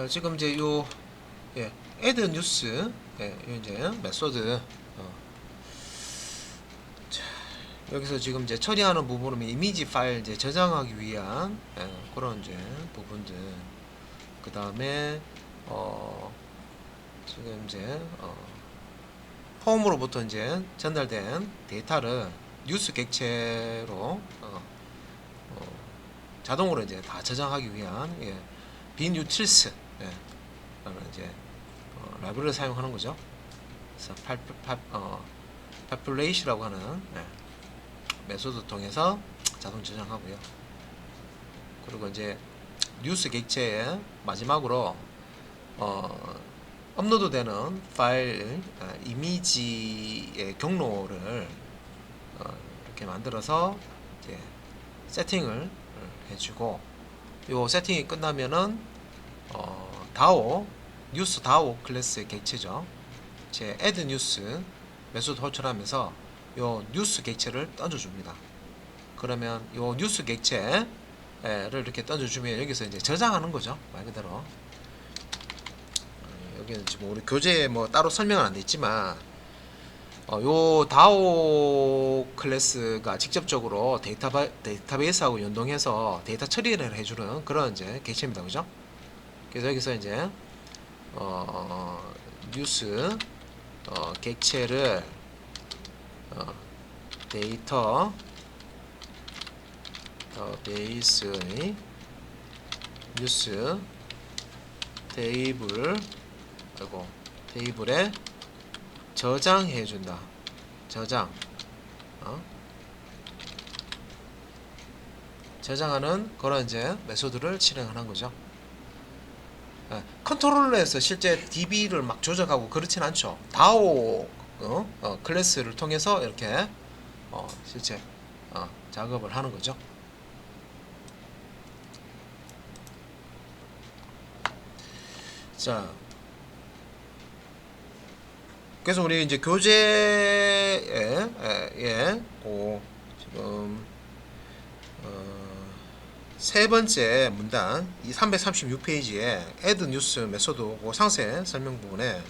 지금 이제 요 add 뉴스 요 이제 메소드 자, 여기서 지금 이제 처리하는 부분은 이미지 파일 이제 저장하기 위한 그런 이제 부분들. 그 다음에 지금 이제 홈으로부터 이제 전달된 데이터를 뉴스 객체로 자동으로 이제 다 저장하기 위한 비뉴틸스 라는 이제 라이브러리를 사용하는 거죠. 그래서 population이라고 하는 메소드 통해서 자동 저장하고요. 그리고 이제 뉴스 객체의 마지막으로 업로드되는 파일 이미지의 경로를 이렇게 만들어서 이제 세팅을 해주고, 요 세팅이 끝나면은 DAO 뉴스 DAO 클래스의 객체죠. 제 add 뉴스 메소드 호출하면서 요 뉴스 객체를 던져줍니다. 그러면 요 뉴스 객체를 이렇게 던져주면 여기서 이제 저장하는 거죠. 말 그대로. 여기는 지금 우리 교재에 뭐 따로 설명은 안 돼 있지만 요 DAO 클래스가 직접적으로 데이터베이스하고 연동해서 데이터 처리를 해주는 그런 이제 객체입니다. 그죠? 그래서 여기서 이제 뉴스 객체를 데이터 베이스의 뉴스 테이블에 저장해 준다. 저장하는 그런 이제 메소드를 실행하는 거죠. 컨트롤러에서 실제 DB를 막 조작하고 그렇진 않죠. DAO 클래스를 통해서 이렇게 실제 작업을 하는 거죠. 자, 그래서 우리 이제 교재에 지금 세 번째 문단 이 336페이지에 add 뉴스 메소드 상세 설명 부분에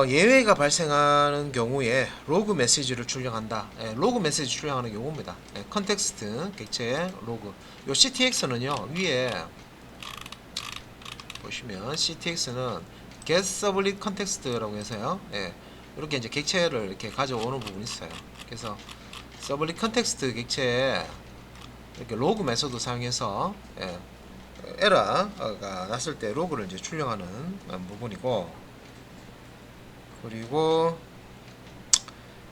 예외가 발생하는 경우에 로그 메시지를 출력한다. 로그 메시지 출력하는 경우입니다. 컨텍스트 객체의 로그. 요 ctx는요 위에 보시면 ctx는 get sublet context라고 해서요. 이렇게 이제 객체를 이렇게 가져오는 부분이 있어요. 그래서 sublet context 객체에 이렇게 로그 메소드 사용해서 에러가 났을 때 로그를 이제 출력하는 부분이고, 그리고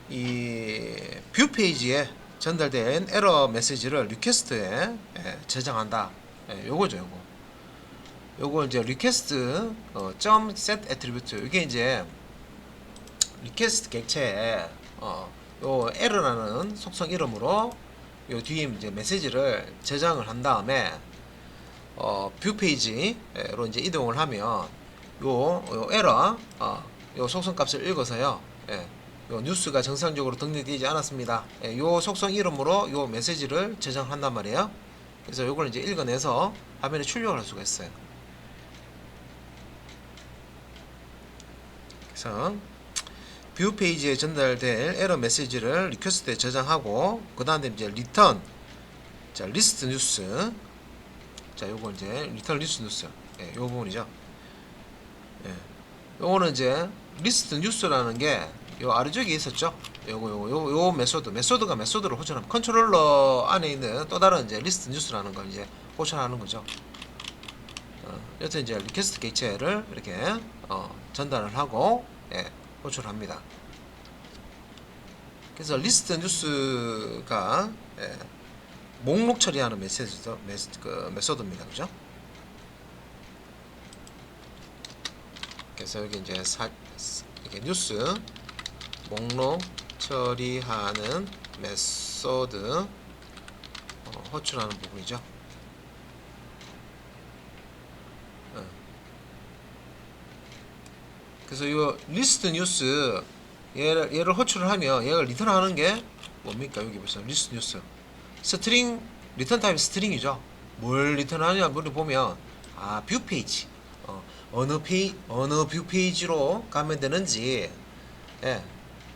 이 뷰 페이지에 전달된 에러 메시지를 리퀘스트에 저장한다. 요거죠, 요거 이제 리퀘스트 .set attribute, 이게 이제 리퀘스트 객체에 요 에러라는 속성 이름으로 요 뒤에 이제 메시지를 저장을 한 다음에 뷰 페이지로 이제 이동을 하면 요 에러 요 속성 값을 읽어서요. 요 뉴스가 정상적으로 등록되지 않았습니다. 요 속성 이름으로 요 메시지를 저장한단 말이에요. 그래서 요걸 이제 읽어내서 화면에 출력을 할 수가 있어요. 그래서 뷰 페이지에 전달될 에러 메시지를 리퀘스트에 저장하고, 그 다음에 이제 리턴 리스트 뉴스, 요거 이제 리턴 리스트 뉴스 요 부분이죠. 요거는 이제 리스트 뉴스라는 게 요 아래쪽에 있었죠. 요 메소드가 메소드를 호출하면 컨트롤러 안에 있는 또 다른 이제 리스트 뉴스라는 걸 이제 호출하는 거죠. 여튼 이제 리퀘스트 객체를 이렇게 전달을 하고 호출합니다. 그래서 리스트 뉴스가 목록 처리하는 메소드입니다. 그죠? 그래서 여기 이제 이게 뉴스 목록 처리하는 메소드 호출하는 부분이죠. 그래서 이 리스트 뉴스 얘를 호출을 하면 얘가 리턴하는 게 뭡니까? 여기 보세요. 리스트 뉴스 스트링 리턴 타입 스트링이죠. 뭘 리턴하냐 물을 보면 뷰 페이지. 어느 뷰 페이지로 가면 되는지, 예,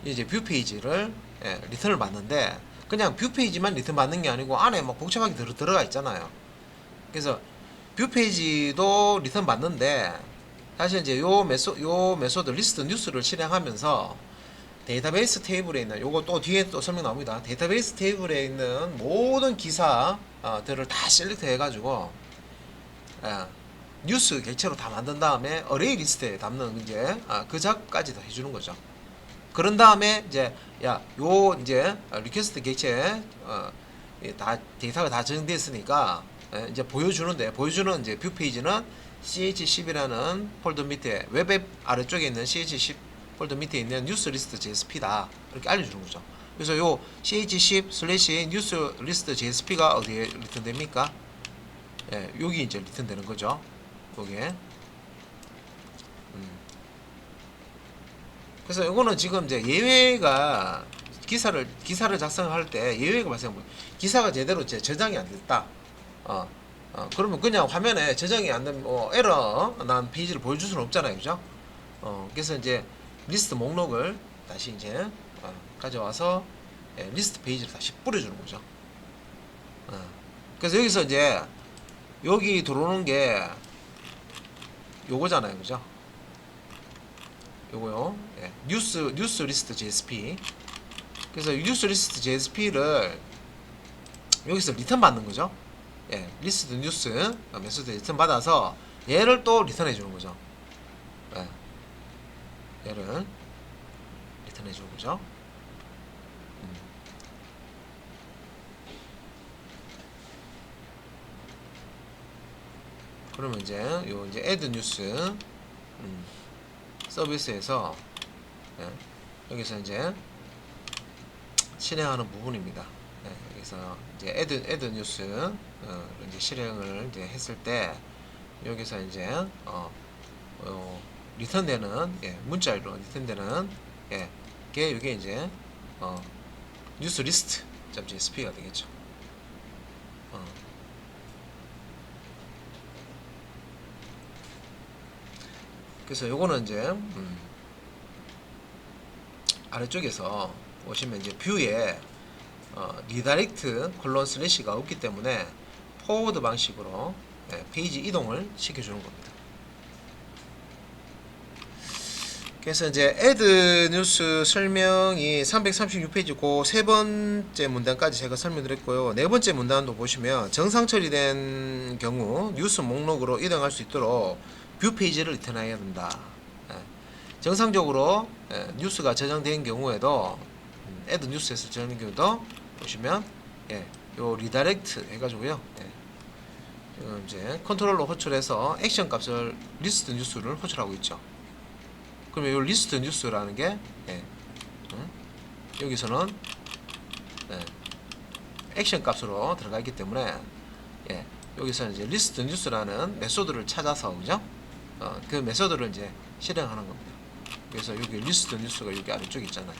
이제 뷰 페이지를, 예, 리턴을 받는데, 그냥 뷰 페이지만 리턴 받는 게 아니고 안에 막 복잡하게 들어가 있잖아요. 그래서 뷰 페이지도 리턴 받는데, 사실 이제 요 메소드 리스트 뉴스를 실행하면서 데이터베이스 테이블에 있는, 요거 또 뒤에 또 설명 나옵니다. 데이터베이스 테이블에 있는 모든 기사들을 다 셀렉트 해가지고, 예, 뉴스 객체로 다 만든 다음에 어레이 리스트에 담는 이제 그 작업까지도 해주는 거죠. 그런 다음에 이제 요 이제 리퀘스트 객체 다 데이터가 다 저장됐으니까 이제 보여주는 이제 뷰 페이지는 ch10이라는 폴더 밑에 웹앱 아래쪽에 있는 ch10 폴더 밑에 있는 뉴스 리스트 JSP다 이렇게 알려주는 거죠. 그래서 요 ch10 뉴스 리스트 JSP가 어디에 리턴됩니까? 예, 여기 이제 리턴되는 거죠. 요게. 그래서 이거는 지금 이제 예외가 기사를 작성할 때 예외가 발생하면 기사가 제대로 이제 저장이 안 됐다. 그러면 그냥 화면에 저장이 안 되면 에러 난 페이지를 보여줄 수는 없잖아요, 그죠? 그래서 이제 리스트 목록을 다시 이제 가져와서 리스트 페이지를 다시 뿌려주는 거죠. 그래서 여기서 이제 여기 들어오는 게 요거잖아요, 그죠? 요거요. 예, 뉴스 리스트 JSP. 그래서 뉴스 리스트 JSP를 여기서 리턴 받는 거죠. 예, 리스트 뉴스 메소드 리턴 받아서 얘를 또 리턴해 주는 거죠. 예, 얘를 리턴해 주는 거죠. 그러면 이제 요 이제 add 뉴스 서비스에서, 예, 여기서 이제 실행하는 부분입니다. 예, 여기서 이제 add 뉴스 이제 실행을 이제 했을 때 여기서 이제 리턴되는, 예, 문자로 리턴되는, 예, 게 이게 이제 뉴스 리스트 .jsp가 되겠죠. 그래서 요거는 이제 아래쪽에서 보시면 이제 뷰에 리다이렉트 콜론 슬래시가 없기 때문에 포워드 방식으로, 예, 페이지 이동을 시켜주는 겁니다. 그래서 이제 add 뉴스 설명이 336페이지고 세 번째 문단까지 제가 설명드렸고요. 네 번째 문단도 보시면 정상 처리된 경우 뉴스 목록으로 이동할 수 있도록 뷰 페이지를 리턴해야 된다. 예. 정상적으로, 예, 뉴스가 저장된 경우에도 add 뉴스에서 저장된 경우도 보시면, 예, 요 리다이렉트 해가지고요. 예. 지금 이제 컨트롤로 호출해서 액션 값을 리스트 뉴스를 호출하고 있죠. 그러면 요 리스트 뉴스라는 게, 예, 여기서는, 예, 액션 값으로 들어가 있기 때문에, 예, 여기서 이제 리스트 뉴스라는 메소드를 찾아서, 그죠? 그 메소드를 이제 실행하는 겁니다. 그래서 여기 리스트 뉴스가 여기 아래쪽에 있잖아요.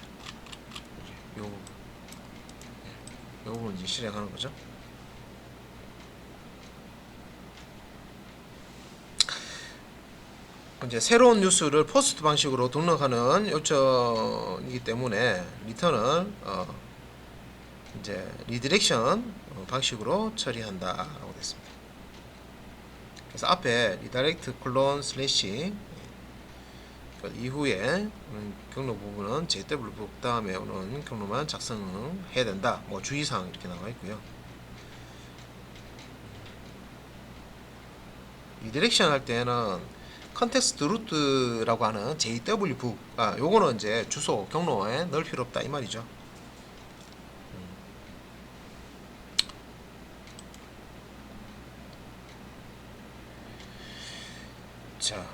요 부분 이제 실행하는 거죠. 이제 새로운 뉴스를 포스트 방식으로 등록하는 요청이기 때문에 리턴을 이제 리디렉션 방식으로 처리한다라고 됐습니다. 그래서 앞에 리다이렉트 콜론 슬래시 이후에 경로 부분은 JW 북 다음에 오는 경로만 작성해야 된다. 뭐 주의사항 이렇게 나와 있고요. 리디렉션 할 때는 컨텍스트 루트라고 하는 JW 북, 요거는 이제 주소 경로에 넣을 필요 없다 이 말이죠. 자,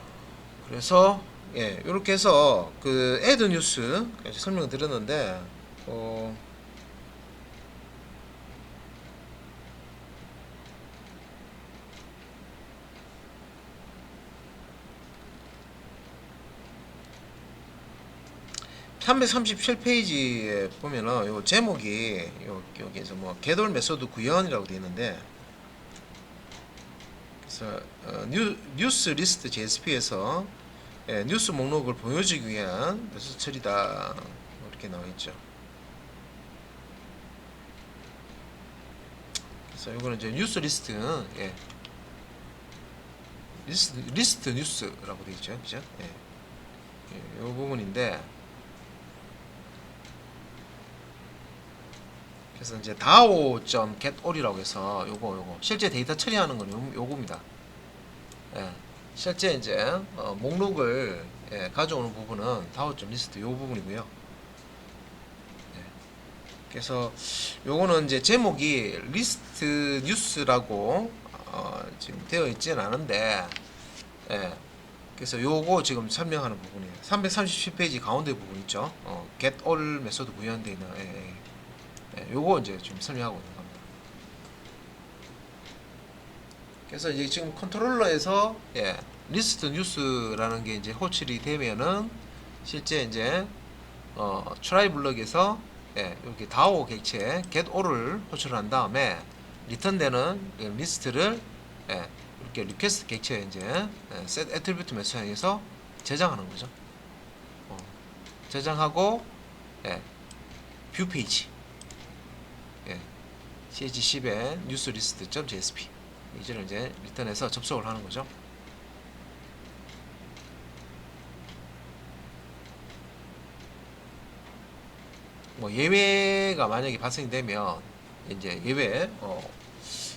그래서, 예, 이렇게 해서 그 add 뉴스 설명을 드렸는데, 337페이지에 보면은 요 제목이 여기에서 뭐 겟올 메소드 구현이라고 되어 있는데, 그래서 뉴스 리스트 JSP에서 뉴스 목록을 보여주기 위한 메소드 처리다 이렇게 나와 있죠. 그래서 이거는 이제 뉴스 리스트, 리스트 뉴스라고 되어 있죠, 그죠? 이 부분인데, 그래서 이제 dao.getAll이라고 해서 요거 실제 데이터 처리하는 건 요겁니다. 실제 이제 목록을 가져오는 부분은 dao.list 요 부분이고요. 그래서 요거는 이제 제목이 리스트 뉴스라고 지금 되어 있지는 않은데, 그래서 요거 지금 설명하는 부분이에요. 337페이지 가운데 부분 있죠. get all 메소드 구현되어 있는, 요거 이제 지금 설명하고 있는 겁니다. 그래서 이제 지금 컨트롤러에서 리스트 뉴스라는 게 이제 호출이 되면은 실제 이제 try 블럭에서 여기 dao 객체 get all을 호출한 다음에 리턴되는 리스트를 이렇게 리퀘스트 객체에 이제 set attribute 메소드에서 저장하는 거죠. 저장하고 뷰 페이지 ch10의 뉴스 리스트.jsp 이제는 이제 리턴해서 접속을 하는 거죠. 뭐 예외가 만약에 발생되면 이제 예외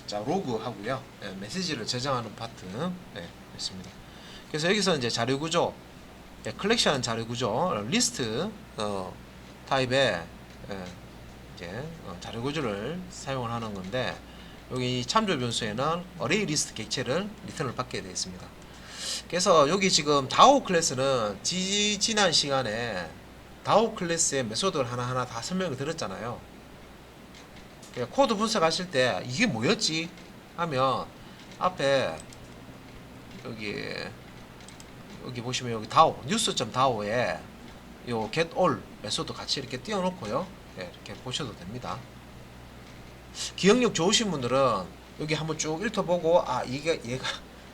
자 로그 하고요. 메시지를 저장하는 파트 있습니다. 그래서 여기서 이제 자료 구조, 컬렉션 자료 구조, 리스트 타입의 이제 자료 구조를 사용을 하는 건데, 여기 참조 변수에는 어레이 리스트 객체를 리턴을 받게 되어 있습니다. 그래서 여기 지금 dao 클래스는 지난 시간에 dao 클래스의 메소드를 하나하나 다 설명을 드렸잖아요. 코드 분석하실 때 이게 뭐였지 하면 앞에 여기 보시면 여기 dao news.dao에 요 get all 메소드 같이 이렇게 띄워놓고요. 이렇게 보셔도 됩니다. 기억력 좋으신 분들은 여기 한번 쭉 읽어보고 이게 얘가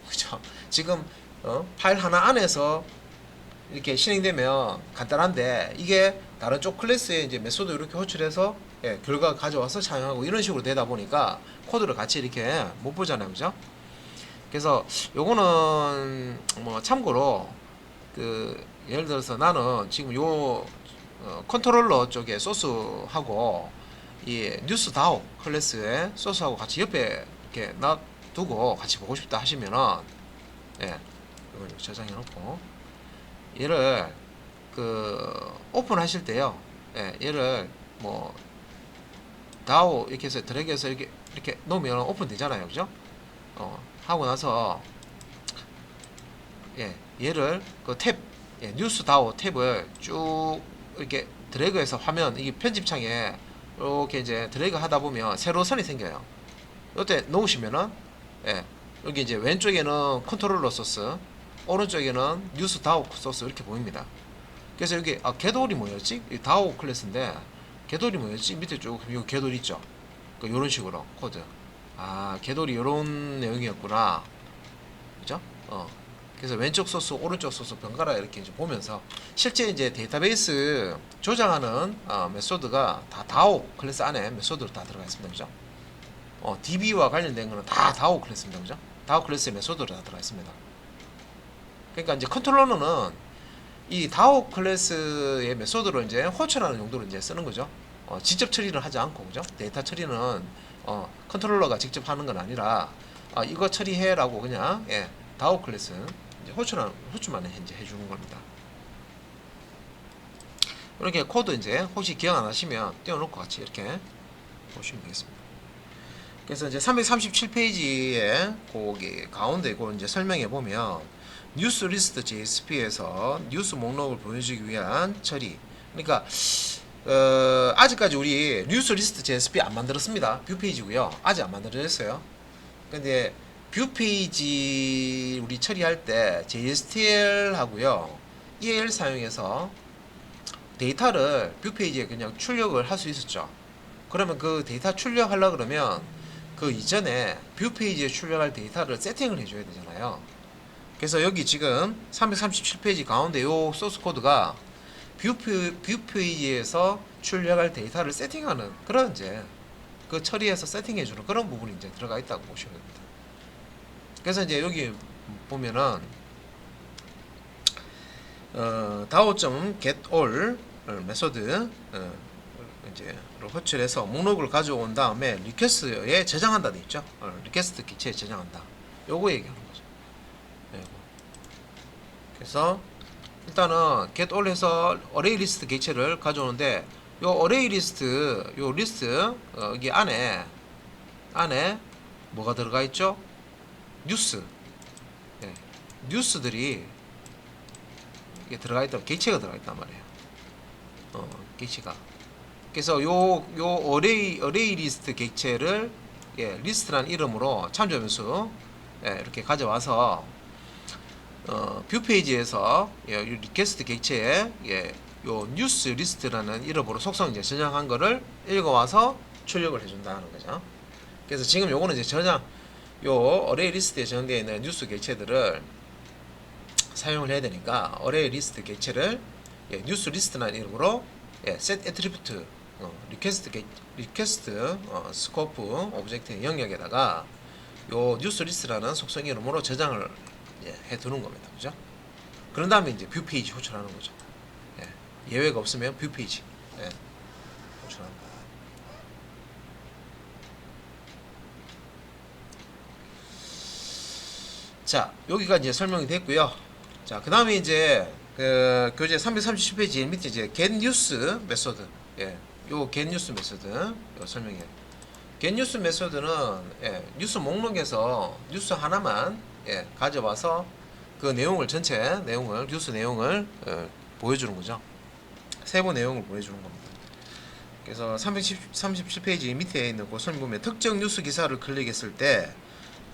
그죠? 지금 파일 하나 안에서 이렇게 실행되면 간단한데, 이게 다른 쪽 클래스에 이제 메소드 이렇게 호출해서 결과 가져와서 사용하고 이런 식으로 되다 보니까 코드를 같이 이렇게 못 보잖아요, 그죠? 그래서 요거는 뭐 참고로 예를 들어서 나는 지금 요 컨트롤러 쪽에 소스하고 이 뉴스 dao 클래스의 소스하고 같이 옆에 이렇게 놔두고 같이 보고 싶다 하시면은 이걸 저장해 놓고 얘를 오픈 하실 때요, 얘를 뭐 dao 이렇게 해서 드래그해서 이렇게 놓으면 오픈 되잖아요, 그죠? 하고 나서 얘를 탭 뉴스 dao 탭을 쭉 이렇게 드래그해서 화면 이게 편집창에 이렇게 이제 드래그 하다 보면 세로 선이 생겨요. 이때 놓으시면은 여기 이제 왼쪽에는 컨트롤러 소스, 오른쪽에는 뉴스 dao 소스 이렇게 보입니다. 그래서 여기 겟all이 뭐였지? 이 dao 클래스인데 겟all이 뭐였지? 밑에 쭉 여기 겟all 있죠? 요런 식으로 코드. 겟all이 요런 내용이었구나, 그죠? 그래서 왼쪽 소스, 오른쪽 소스 번갈아 이렇게 이제 보면서 실제 이제 데이터베이스 조작하는 메소드가 다 dao 클래스 안에 메소드로 다 들어가 있습니다, 그죠? DB와 관련된 거는 다 dao 클래스입니다, 그죠? dao 클래스의 메소드로 다 들어가 있습니다. 그러니까 이제 컨트롤러는 이 dao 클래스의 메소드를 이제 호출하는 용도로 이제 쓰는 거죠. 직접 처리를 하지 않고, 그죠? 데이터 처리는 컨트롤러가 직접 하는 건 아니라 이거 처리해라고 그냥 dao 클래스 이제 호출만 이제 해주는 겁니다. 이렇게 코드 이제 혹시 기억 안 하시면 띄워놓고 같이 이렇게 보시면 되겠습니다. 그래서 이제 337페이지에 거기 가운데 이거 이제 설명해 보면 뉴스 리스트 JSP에서 뉴스 목록을 보여주기 위한 처리. 그러니까 아직까지 우리 뉴스 리스트 JSP 안 만들었습니다. 뷰 페이지고요. 아직 안 만들어졌어요. 근데 뷰 페이지 우리 처리할 때 JSTL 하고요, EAL 사용해서 데이터를 뷰 페이지에 그냥 출력을 할 수 있었죠. 그러면 그 데이터 출력하려 그러면 그 이전에 뷰 페이지에 출력할 데이터를 세팅을 해줘야 되잖아요. 그래서 여기 지금 337페이지 가운데 요 소스 코드가 뷰 페이지에서 출력할 데이터를 세팅하는 그런 이제 그 처리해서 세팅해주는 그런 부분이 이제 들어가 있다고 보시면 됩니다. 그래서 이제 여기 보면은 DAO.getAll 메소드 이제 호출해서 목록을 가져온 다음에 리퀘스트에 저장한다 돼 있죠. 리퀘스트 기체에 저장한다. 요거 얘기하는 거죠. 요거. 그래서 일단은 getAll에서 어레이 리스트 객체를 가져오는데 요 어레이 리스트 요 리스트 여기 안에 뭐가 들어가 있죠? 뉴스. 예. 뉴스들이 이게 들어가 있다. 객체가 들어가 있단 말이에요. 객체가. 그래서 요 어레이 리스트 객체를 리스트라는 이름으로 참조 변수 이렇게 가져와서 뷰 페이지에서 리퀘스트 객체에 요 뉴스 리스트라는 이름으로 속성 이제 저장한 거를 읽어와서 출력을 해준다는 거죠. 그래서 지금 요거는 이제 요 어레이 리스트에 저장되어 있는 뉴스 객체들을 사용을 해야 되니까 어레이 리스트 객체를 뉴스 리스트라는 이름으로 set attribute 리퀘스트 스코프 오브젝트 영역에다가 요 뉴스 리스트라는 속성 이름으로 저장을 해 두는 겁니다. 그죠? 그런 다음에 이제 뷰 페이지 호출하는 거죠. 예외가 없으면 뷰 페이지 호출하는 거. 자, 여기가 이제 설명이 됐고요. 자, 그 다음에 이제 그 교재 337페이지 밑에 이제 getNews 메소드, 요 getNews 메소드 요 설명해. getNews 메소드는 뉴스 목록에서 뉴스 하나만 가져와서 그 내용을 전체 내용을 뉴스 내용을 보여주는 거죠. 세부 내용을 보여주는 겁니다. 그래서 337페이지 밑에 있는 그 설명 보면 특정 뉴스 기사를 클릭했을 때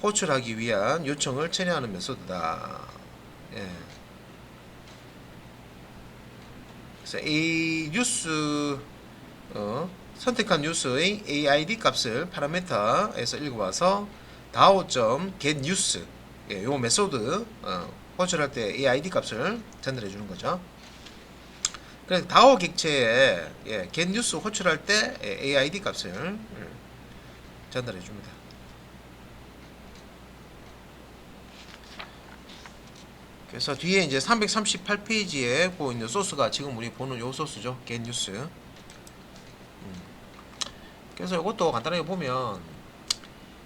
호출하기 위한 요청을 처리하는 메소드다. 그래서 A 뉴스 선택한 뉴스의 AID 값을 파라미터에서 읽어와서 DAO.getNews 요 메소드 호출할 때 AID 값을 전달해 주는 거죠. 그래서 DAO 객체에 getNews 호출할 때 AID 값을 전달해 줍니다. 그래서 뒤에 이제 338페이지에 보고 있는 소스가 지금 우리 보는 요 소스죠. getNews. 그래서 이것도 간단하게 보면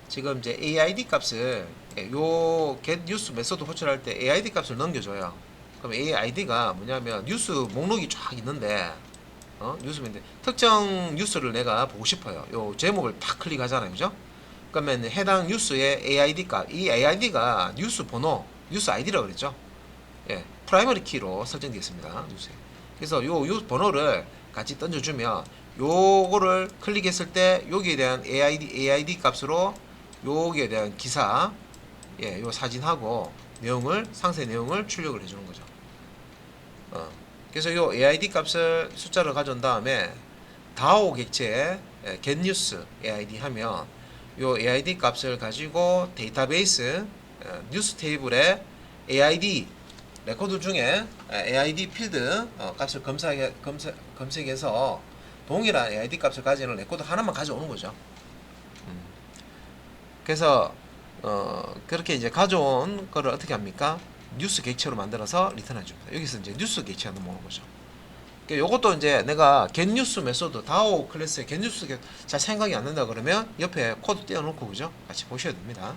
지금 이제 AID 값을 요 getNews 메소드 호출할 때 AID 값을 넘겨줘요. 그럼 AID가 뭐냐면 뉴스 목록이 쫙 있는데 뉴스인데 특정 뉴스를 내가 보고 싶어요. 요 제목을 탁 클릭하잖아요, 그죠? 그러면 해당 뉴스의 AID 값, 이 AID가 뉴스 번호, 뉴스 아이디라고 그랬죠? 프라이머리 키로 설정되어 있습니다. 뉴스에. 그래서 요 번호를 같이 던져주면 요거를 클릭했을 때 여기에 대한 AID 값으로 여기에 대한 기사, 요 사진하고 내용을 상세 내용을 출력을 해주는 거죠. 그래서 요 AID 값을 숫자를 가져온 다음에 DAO 객체에 getNews AID 하면 요 AID 값을 가지고 데이터베이스 뉴스 테이블에 AID 레코드 중에 AID 필드 값을 검색해서 동일한 AID 값을 가지는 레코드 하나만 가져오는 거죠. 그래서 그렇게 이제 가져온 거를 어떻게 합니까? 뉴스 객체로 만들어서 리턴해 줍니다. 여기서 이제 뉴스 객체가 넘어오는 거죠. 그러니까 요것도 이제 내가 getNews 메소드 DAO 클래스에 getNews 잘 생각이 안 난다 그러면 옆에 코드 띄워놓고 그죠? 같이 보셔야 됩니다.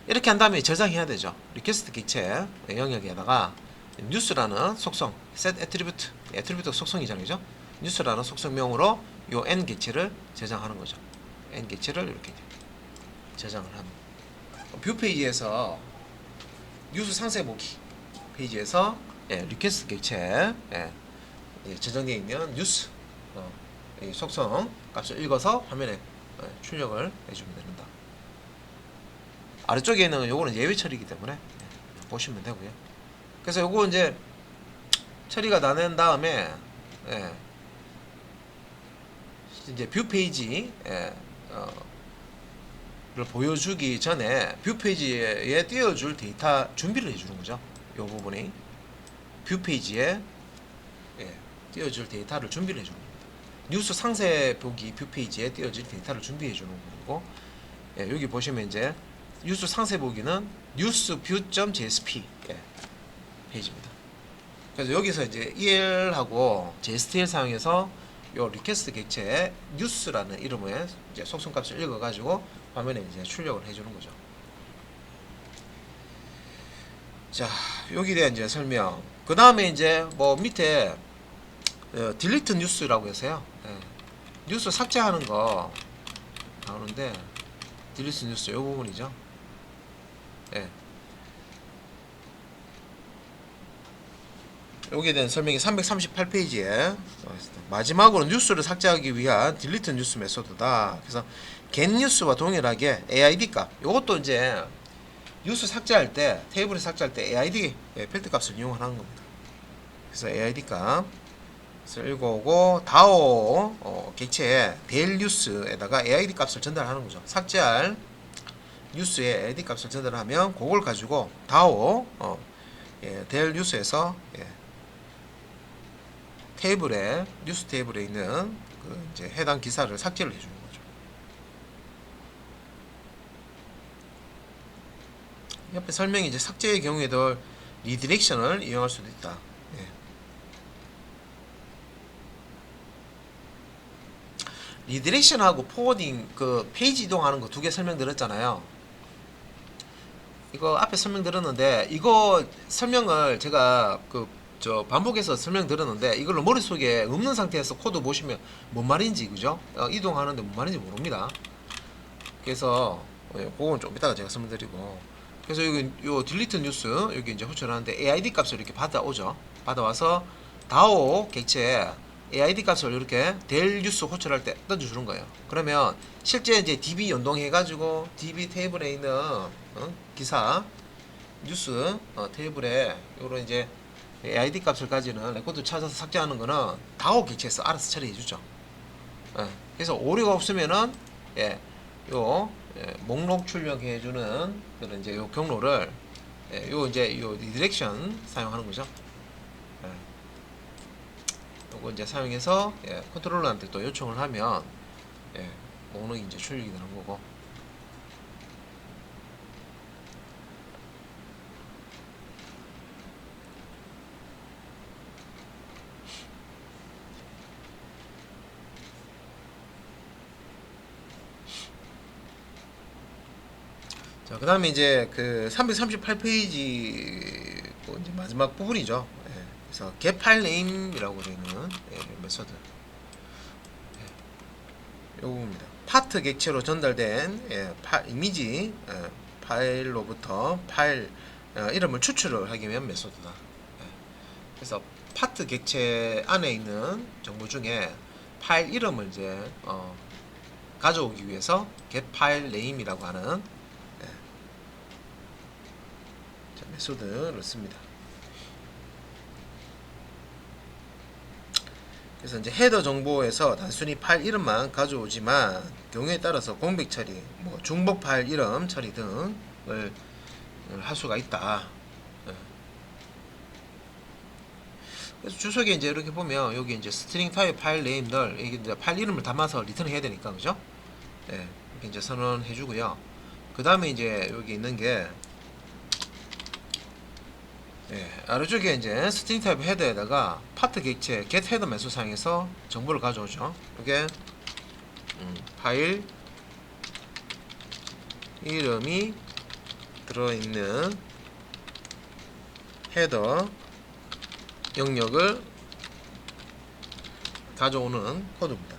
이렇게 한 다음에 저장해야 되죠. 리퀘스트 객체 영역에다가 뉴스라는 속성, set attribute 속성이잖아요, 그죠? 뉴스라는 속성명으로 요 n 객체를 저장하는 거죠. n 객체를 이렇게 저장을 합니다. 뷰 페이지에서 뉴스 상세 보기 페이지에서 리퀘스트 객체 저장되어 있는 뉴스 이 속성 값을 읽어서 화면에 출력을 해주면 됩니다. 아래쪽에는 요거는 예외 처리이기 때문에 보시면 되고요. 그래서 요거 이제 처리가 다 된 다음에 이제 뷰 페이지 를 보여주기 전에 뷰 페이지에 띄워줄 데이터 준비를 해주는 거죠. 이 부분이 뷰 페이지에 띄워줄 데이터를 준비를 해주는 겁니다. 뉴스 상세 보기 뷰 페이지에 띄워질 데이터를 준비해 주는 거고, 여기 보시면 이제 뉴스 상세 보기는 newsview.jsp 페이지입니다. 그래서 여기서 이제 EL하고 JSTL 사용해서 요 리퀘스트 객체에 뉴스라는 이름의 이제 속성값을 읽어가지고 화면에 이제 출력을 해주는 거죠. 자, 여기에 대한 이제 설명. 그 다음에 이제 뭐 밑에 딜리트 뉴스라고 해서요. 뉴스 삭제하는 거 나오는데 딜리트 뉴스 이 부분이죠. 여기에 대한 설명이 338페이지에 마지막으로 뉴스를 삭제하기 위한 딜리트 뉴스 메소드다. 그래서 get 뉴스와 동일하게 AID 값. 이것도 이제 뉴스 삭제할 때 테이블에 삭제할 때 AID 필드 값을 이용하는 겁니다. 그래서 AID 값을 읽어오고 DAO 객체에 될 뉴스에다가 AID 값을 전달하는 거죠. 삭제할 뉴스에 AID 값을 전달하면 그걸 가지고 DAO 될 뉴스에서 테이블에 뉴스 테이블에 있는 그 이제 해당 기사를 삭제를 해주는 거죠. 옆에 설명이 이제 삭제의 경우에도 리디렉션을 이용할 수도 있다. 리디렉션하고 포워딩 그 페이지 이동하는 거 두 개 설명드렸잖아요. 이거 앞에 설명드렸는데 이거 설명을 제가 반복해서 설명드렸는데 이걸로 머릿속에 없는 상태에서 코드 보시면 뭔 말인지 그죠? 이동하는데 뭔 말인지 모릅니다. 그래서 그건 좀 이따가 제가 설명드리고, 그래서 여기 요 딜리트 뉴스 여기 이제 호출하는데 AID 값을 이렇게 받아오죠. 받아와서 DAO 객체에 AID 값을 이렇게 될 뉴스 호출할 때 던져주는 거예요. 그러면 실제 이제 DB 연동해가지고 DB 테이블에 있는 기사 뉴스 테이블에 요런 이제 AID 값을 가지는 레코드 찾아서 삭제하는 거는 DAO 객체에서 알아서 처리해주죠. 그래서 오류가 없으면은 목록 출력해주는 그런 이제 요 경로를 요 리디렉션 사용하는 거죠. 요거 이제 사용해서 컨트롤러한테 또 요청을 하면 목록이 이제 출력이 되는 거고. 자, 그 다음에 이제 그 338페이지 이제 마지막 부분이죠. 그래서 get file name이라고 되는 메소드. 요 부분입니다. 파트 객체로 전달된 이미지 파일로부터 파일 이름을 추출을 하기 위한 메소드다. 그래서 파트 객체 안에 있는 정보 중에 파일 이름을 이제 가져오기 위해서 get file name이라고 하는 메소드를 씁니다. 그래서 이제 헤더 정보에서 단순히 파일 이름만 가져오지만 경우에 따라서 공백 처리, 뭐 중복 파일 이름 처리 등을 할 수가 있다. 그래서 주석에 이제 이렇게 보면 여기 이제 스트링 타입 파일 네임들 이게 이제 파일 이름을 담아서 리턴 해야 되니까 그죠? 이렇게 이제 선언해 주고요. 그 다음에 이제 여기 있는 게 아래쪽에 이제 스트링 타입 헤더에다가 파트 객체 get 헤더 메소드 사용해서 정보를 가져오죠. 이게 파일 이름이 들어있는 헤더 영역을 가져오는 코드입니다.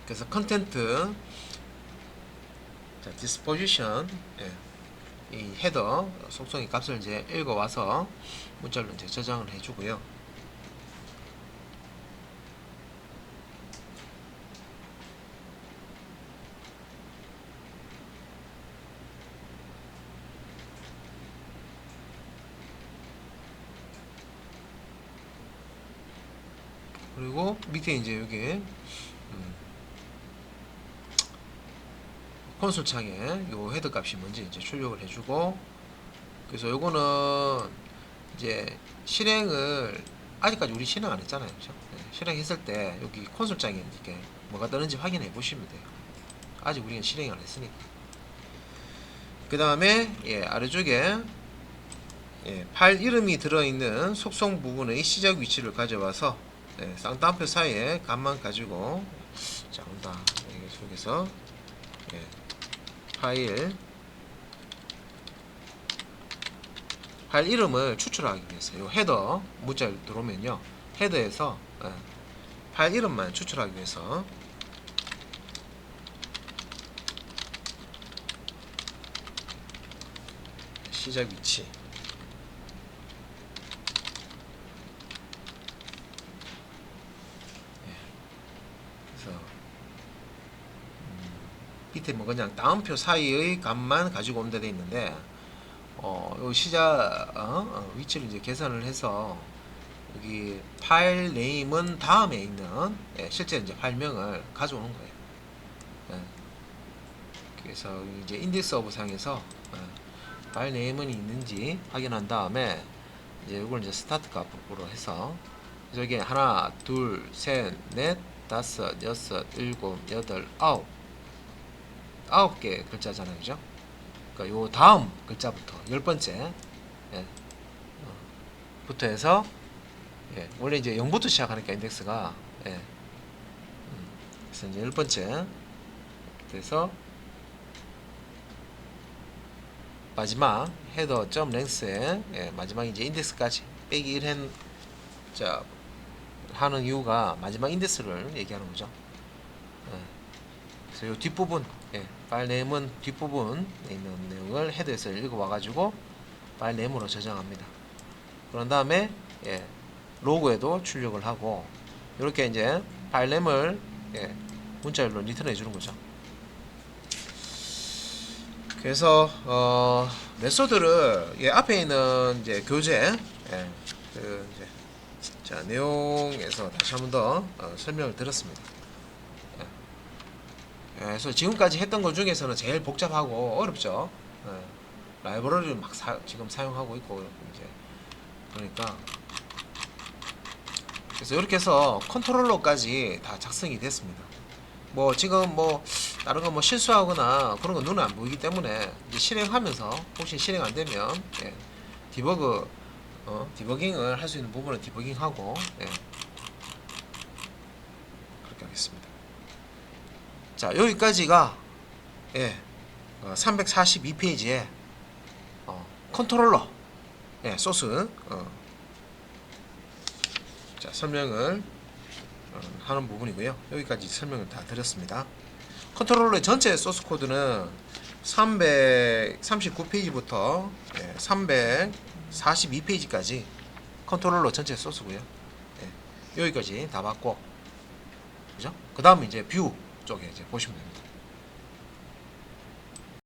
그래서 컨텐트 디스포지션 이 헤더 속성의 값을 이제 읽어와서 문자로 이제 저장을 해주고요. 그리고 밑에 이제 여기 콘솔 창에 요 헤더 값이 뭔지 이제 출력을 해주고, 그래서 요거는 이제 실행을 아직까지 우리 실행 안 했잖아요, 그죠? 네, 실행했을 때 여기 콘솔 창에 이렇게 뭐가 뜨는지 확인해 보시면 돼요. 아직 우리는 실행 안 했으니까. 그 다음에 아래쪽에 파일 이름이 들어있는 속성 부분의 시작 위치를 가져와서 쌍따옴표 사이에 값만 가지고 자 온다. 여기 속에서 파일 이름을 추출하기 위해서 요 헤더 문자를 들어오면요, 헤더에서 파일 이름만 추출하기 위해서 시작 위치, 그래서 밑에 뭐 그냥 다음표 사이의 값만 가지고 온다 돼 있는데, 요 시작 위치를 이제 계산을 해서 여기 파일 네임은 다음에 있는 실제 이제 파일명을 가져오는 거예요. 그래서 이제 인덱스 오브 상에서 파일 네임은 있는지 확인한 다음에 이제 이걸 이제 스타트 값으로 해서 여기 하나, 둘, 셋, 넷, 다섯, 여섯, 일곱, 여덟, 아홉 개 글자잖아요, 그죠? 그러니까 요 다음 글자부터 10번째 부터 해서 원래 이제 0부터 시작하니까 인덱스가 그래서 이제 10번째 그래서 마지막 헤더 점 랭스에 마지막 이제 인덱스까지 빼기 1한 자 하는 이유가 마지막 인덱스를 얘기하는 거죠. 그래서 요 뒷부분 파일 네임은 뒷부분에 있는 내용을 헤더에서 읽어와 가지고 파일 네임으로 저장합니다. 그런 다음에 로그에도 출력을 하고 이렇게 이제 파일 네임을 문자열로 리턴해 주는 거죠. 그래서 메소드를 앞에 있는 이제 교재 그 이제 자 내용에서 다시 한번 더 설명을 드렸습니다. 그래서 지금까지 했던 것 중에서는 제일 복잡하고 어렵죠. 라이브러리를 막 지금 사용하고 있고 이제 그러니까 그래서 이렇게 해서 컨트롤러까지 다 작성이 됐습니다. 뭐 지금 뭐 다른 거 뭐 실수하거나 그런 거 눈에 안 보이기 때문에 이제 실행하면서 혹시 실행 안 되면 디버깅을 할 수 있는 부분은 디버깅하고 그렇게 하겠습니다. 자 여기까지가 342페이지에 컨트롤러 소스 자 설명을 하는 부분이고요. 여기까지 설명을 다 드렸습니다. 컨트롤러의 전체 소스 코드는 339페이지부터 342페이지까지 컨트롤러 전체 소스고요. 여기까지 다 봤고, 그죠? 그 다음 이제 뷰 쪽에 이제 보시면 됩니다.